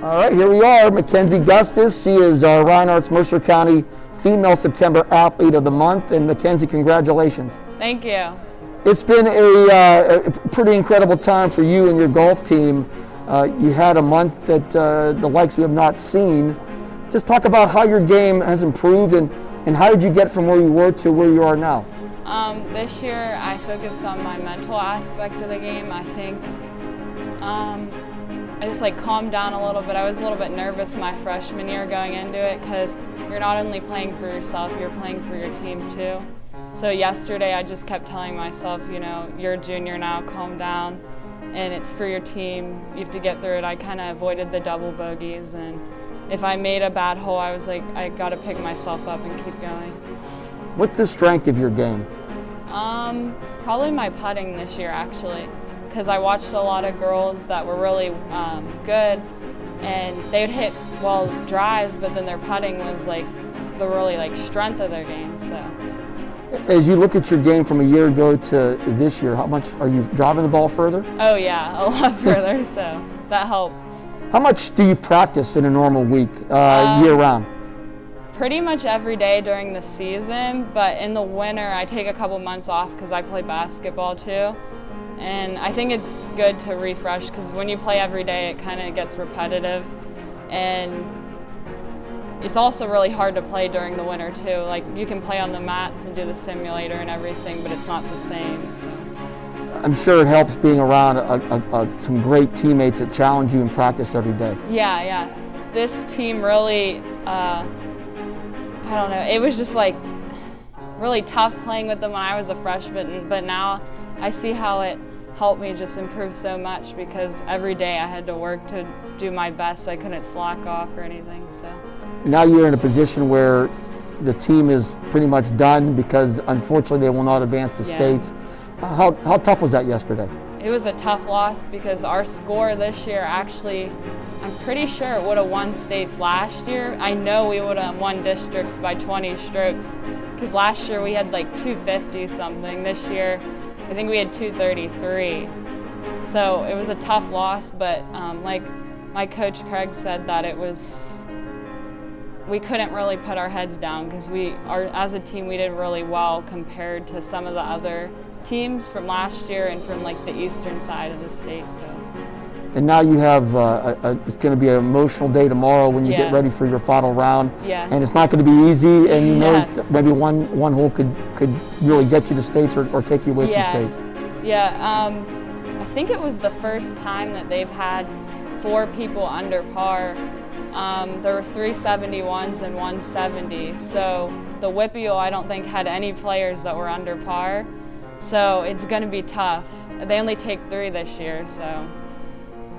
All right, here we are, McKenzie Gustas. She is our Reinhardt's Mercer County Female September Athlete of the Month. And McKenzie, congratulations. Thank you. It's been a pretty incredible time for you and your golf team. You had a month that the likes we have not seen. Just talk about how your game has improved and how did you get from where you were to where you are now? This year I focused on my mental aspect of the game. I think I just calmed down a little bit. I was a little bit nervous my freshman year going into it because you're not only playing for yourself, you're playing for your team too. So yesterday I just kept telling myself, you're a junior now, calm down, and it's for your team. You have to get through it. I kind of avoided the double bogeys, and if I made a bad hole, I was like, I got to pick myself up and keep going. What's the strength of your game? Probably my putting this year, actually, because I watched a lot of girls that were really good, and they'd hit drives, but then their putting was the really strength of their game. So, as you look at your game from a year ago to this year, how much are you driving the ball further? Oh yeah, a lot further. So that helps. How much do you practice in a normal week, year round? Pretty much every day during the season, but in the winter I take a couple months off because I play basketball too. And I think it's good to refresh because when you play every day it kind of gets repetitive, and it's also really hard to play during the winter too. You can play on the mats and do the simulator and everything, but it's not the same. So. I'm sure it helps being around some great teammates that challenge you in practice every day. Yeah. This team really, I don't know, it was just really tough playing with them when I was a freshman, but now I see how it helped me just improve so much because every day I had to work to do my best. I couldn't slack off or anything. So now you're in a position where the team is pretty much done because unfortunately they will not advance to states. How tough was that yesterday? It was a tough loss because our score this year actually, I'm pretty sure it would have won states last year. I know we would have won districts by 20 strokes because last year we had 250 something. This year I think we had 233. So it was a tough loss, but my coach Craig said that we couldn't really put our heads down because as a team we did really well compared to some of the other teams from last year and from the eastern side of the state. So. And now you have it's going to be an emotional day tomorrow when you get ready for your final round. Yeah. And it's not going to be easy, and maybe one hole could really get you to states or take you away from states. Yeah. I think it was the first time that they've had 4 people under par. There were 3 71s and 170. So the WPIAL I don't think had any players that were under par. So it's going to be tough. They only take 3 this year, so.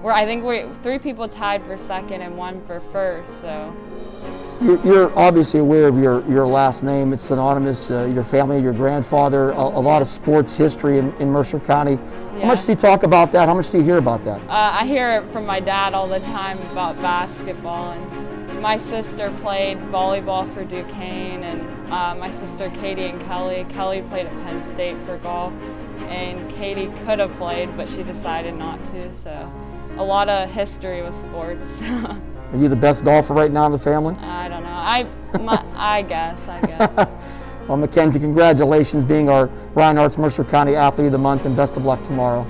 I think 3 people tied for second and 1 for first. So you're obviously aware of your last name. It's synonymous. Your family, your grandfather, a lot of sports history in Mercer County. Yeah. How much do you talk about that? How much do you hear about that? I hear it from my dad all the time about basketball. And my sister played volleyball for Duquesne, and my sister Katie and Kelly. Kelly played at Penn State for golf, and Katie could have played, but she decided not to. So. A lot of history with sports. Are you the best golfer right now in the family? I don't know. I guess. Well, McKenzie, congratulations being our Reinhardt's Mercer County Athlete of the Month, and best of luck tomorrow.